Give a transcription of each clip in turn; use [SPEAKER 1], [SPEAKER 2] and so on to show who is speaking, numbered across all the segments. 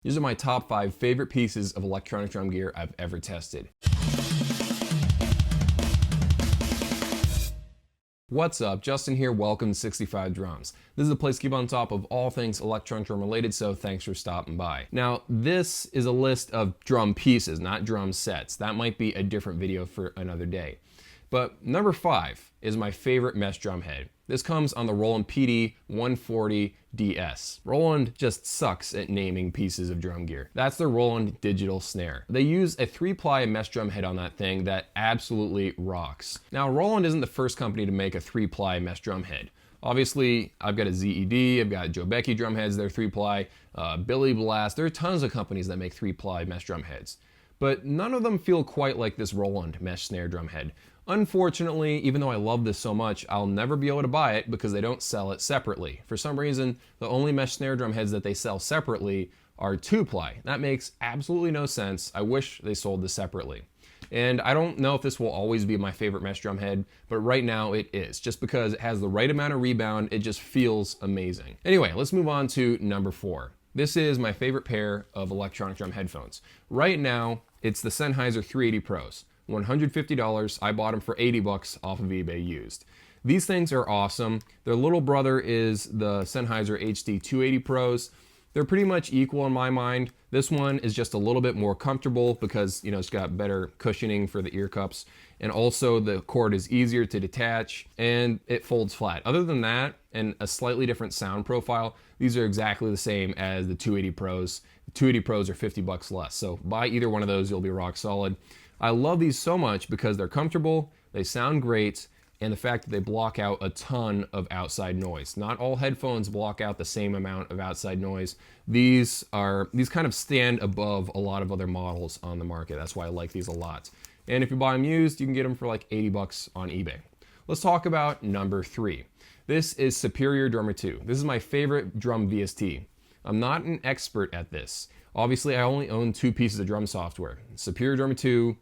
[SPEAKER 1] These are my top 5 favorite pieces of electronic drum gear I've ever tested. What's up? Justin here, welcome to 65 Drums. This is a place to keep on top of all things electronic drum related, so thanks for stopping by. Now, this is a list of drum pieces, not drum sets. That might be a different video for another day. But number 5 is my favorite mesh drum head. This comes on the Roland PD 140 DS. Roland just sucks at naming pieces of drum gear. That's the Roland digital snare. They use a 3-ply mesh drum head on that thing that absolutely rocks. Now, Roland isn't the first company to make a 3-ply mesh drum head. Obviously, I've got a ZED, I've got Joe Becky drum heads, they're 3-ply, Billy Blast, there are tons of companies that make 3-ply mesh drum heads. But none of them feel quite like this Roland mesh snare drum head. Unfortunately, even though I love this so much, I'll never be able to buy it because they don't sell it separately. For some reason, the only mesh snare drum heads that they sell separately are 2-ply. That makes absolutely no sense. I wish they sold this separately. And I don't know if this will always be my favorite mesh drum head, but right now it is. Just because it has the right amount of rebound, it just feels amazing. Anyway, let's move on to number 4. This is my favorite pair of electronic drum headphones. Right now, it's the Sennheiser 380 Pros. $150. I bought them for 80 bucks off of eBay used. These things are awesome. Their little brother is the Sennheiser HD 280 Pros. They're pretty much equal in my mind. This one is just a little bit more comfortable because, you know, it's got better cushioning for the ear cups, and also the cord is easier to detach and it folds flat. Other than that, and a slightly different sound profile, these are exactly the same as the 280 Pros. The 280 Pros are 50 bucks less. So buy either one of those, you'll be rock solid. I love these so much because they're comfortable, they sound great, and the fact that they block out a ton of outside noise. Not all headphones block out the same amount of outside noise. These kind of stand above a lot of other models on the market. That's why I like these a lot. And if you buy them used, you can get them for like 80 bucks on eBay. Let's talk about number 3. This is Superior Drummer 2. This is my favorite drum VST. I'm not an expert at this. Obviously, I only own 2 pieces of drum software, Superior Drummer 2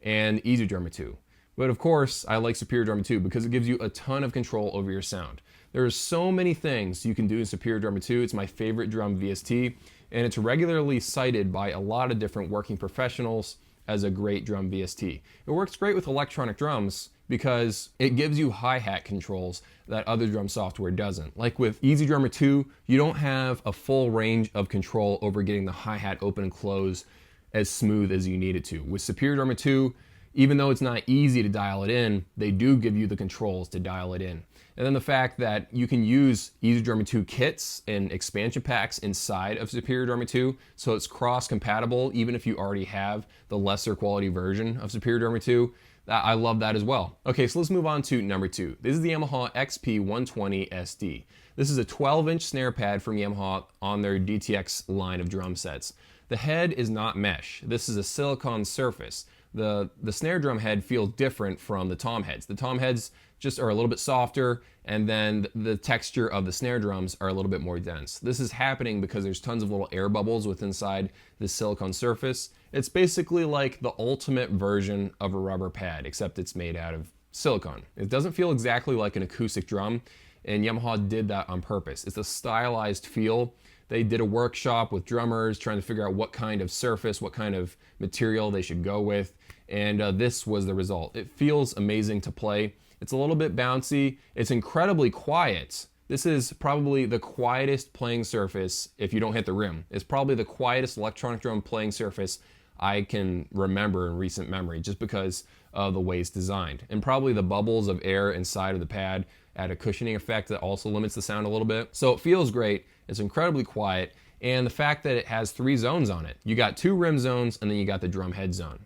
[SPEAKER 1] and Easy Drummer 2. But of course, I like Superior Drummer 2 because it gives you a ton of control over your sound. There are so many things you can do in Superior Drummer 2. It's my favorite drum VST, and it's regularly cited by a lot of different working professionals as a great drum VST. It works great with electronic drums because it gives you hi-hat controls that other drum software doesn't. Like with Easy Drummer 2, you don't have a full range of control over getting the hi-hat open and close as smooth as you need it to. With Superior Drummer 2, even though it's not easy to dial it in, they do give you the controls to dial it in. And then the fact that you can use Easy Drummer 2 kits and expansion packs inside of Superior Drummer 2, so it's cross-compatible even if you already have the lesser quality version of Superior Drummer 2. I love that as well. Okay, so let's move on to number 2. This is the Yamaha XP120 SD. This is a 12-inch snare pad from Yamaha on their DTX line of drum sets. The head is not mesh. This is a silicone surface. The snare drum head feels different from the tom heads. The tom heads just are a little bit softer, and then the texture of the snare drums are a little bit more dense. This is happening because there's tons of little air bubbles within inside this silicone surface. It's basically like the ultimate version of a rubber pad, except it's made out of silicone. It doesn't feel exactly like an acoustic drum, and Yamaha did that on purpose. It's a stylized feel. They did a workshop with drummers trying to figure out what kind of surface, what kind of material they should go with, and this was the result. It feels amazing to play. It's a little bit bouncy. It's incredibly quiet. This is probably the quietest playing surface if you don't hit the rim. It's probably the quietest electronic drum playing surface I can remember in recent memory, just because of the way it's designed. And probably the bubbles of air inside of the pad add a cushioning effect that also limits the sound a little bit. So it feels great. It's incredibly quiet. And the fact that it has 3 zones on it. You got 2 rim zones, and then you got the drum head zone.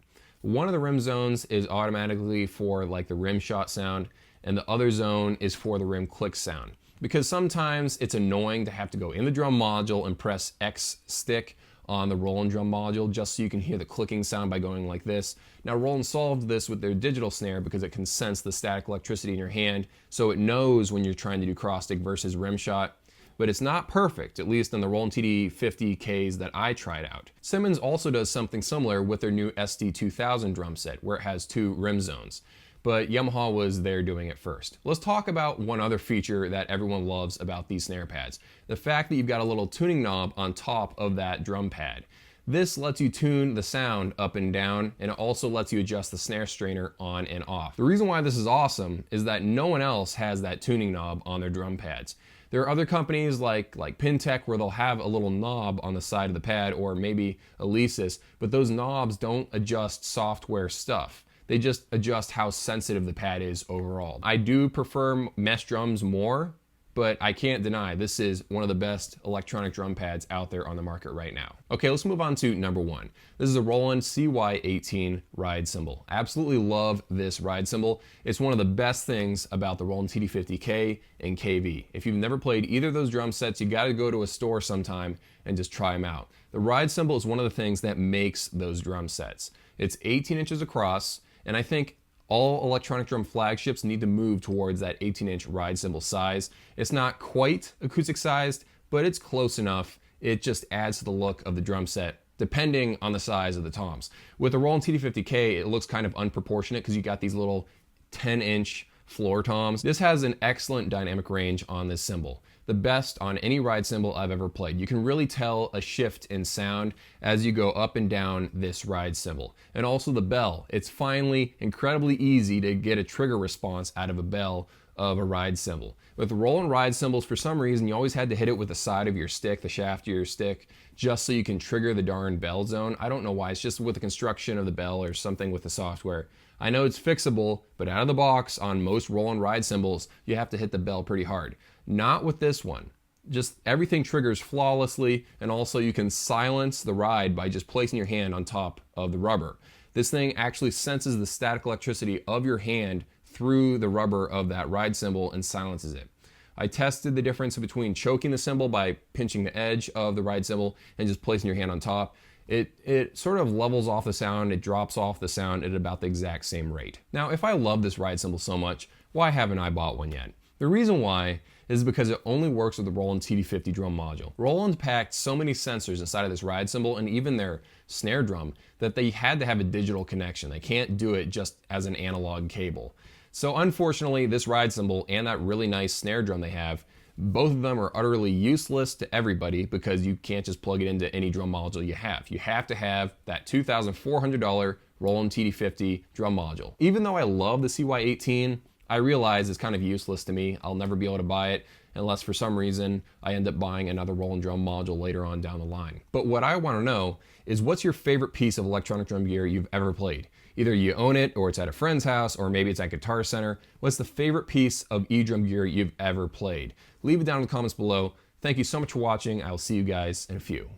[SPEAKER 1] One of the rim zones is automatically for like the rim shot sound, and the other zone is for the rim click sound. Because sometimes it's annoying to have to go in the drum module and press X stick on the Roland drum module just so you can hear the clicking sound by going like this. Now Roland solved this with their digital snare because it can sense the static electricity in your hand, so it knows when you're trying to do cross stick versus rim shot. But it's not perfect, at least in the Roland TD50Ks that I tried out. Simmons also does something similar with their new SD2000 drum set, where it has 2 rim zones. but Yamaha was there doing it first. Let's talk about one other feature that everyone loves about these snare pads. The fact that you've got a little tuning knob on top of that drum pad. This lets you tune the sound up and down, and it also lets you adjust the snare strainer on and off. The reason why this is awesome is that no one else has that tuning knob on their drum pads. There are other companies like Pintech where they'll have a little knob on the side of the pad, or maybe Alesis, but those knobs don't adjust software stuff. They just adjust how sensitive the pad is overall. I do prefer mesh drums more, but I can't deny this is one of the best electronic drum pads out there on the market right now. Okay, let's move on to number one. This is a Roland CY18 Ride cymbal. Absolutely love this ride cymbal. It's one of the best things about the Roland TD50K and KV. If you've never played either of those drum sets, you gotta go to a store sometime and just try them out. The ride cymbal is one of the things that makes those drum sets. It's 18 inches across, and I think all electronic drum flagships need to move towards that 18-inch ride cymbal size. It's not quite acoustic sized, but it's close enough. It just adds to the look of the drum set, depending on the size of the toms. With the Roland TD50K, it looks kind of unproportionate because you got these little 10-inch floor toms. This has an excellent dynamic range on this cymbal. The best on any ride cymbal I've ever played. You can really tell a shift in sound as you go up and down this ride cymbal. And also the bell. It's finally incredibly easy to get a trigger response out of a bell of a ride cymbal. With Roland ride cymbals, for some reason, you always had to hit it with the side of your stick, the shaft of your stick, just so you can trigger the darn bell zone. I don't know why. It's just with the construction of the bell or something with the software. I know it's fixable, but out of the box on most Roland ride cymbals, you have to hit the bell pretty hard. Not with this one. Just everything triggers flawlessly, and also you can silence the ride by just placing your hand on top of the rubber. This thing actually senses the static electricity of your hand through the rubber of that ride cymbal and silences it. I tested the difference between choking the cymbal by pinching the edge of the ride cymbal and just placing your hand on top. It sort of levels off the sound, it drops off the sound at about the exact same rate. Now, if I love this ride cymbal so much, why haven't I bought one yet? The reason why is because it only works with the Roland TD50 drum module. Roland packed so many sensors inside of this ride cymbal and even their snare drum that they had to have a digital connection. They can't do it just as an analog cable. So unfortunately, this ride cymbal and that really nice snare drum they have, both of them are utterly useless to everybody because you can't just plug it into any drum module you have. You have to have that $2,400 Roland TD50 drum module. Even though I love the CY18, I realize it's kind of useless to me. I'll never be able to buy it unless for some reason I end up buying another Roland drum module later on down the line. But what I want to know is, what's your favorite piece of electronic drum gear you've ever played? Either you own it, or it's at a friend's house, or maybe it's at Guitar Center. What's the favorite piece of e-drum gear you've ever played? Leave it down in the comments below. Thank you so much for watching. I will see you guys in a few.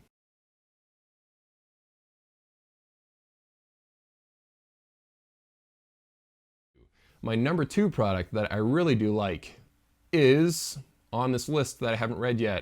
[SPEAKER 1] My number two product that I really do like is on this list that I haven't read yet.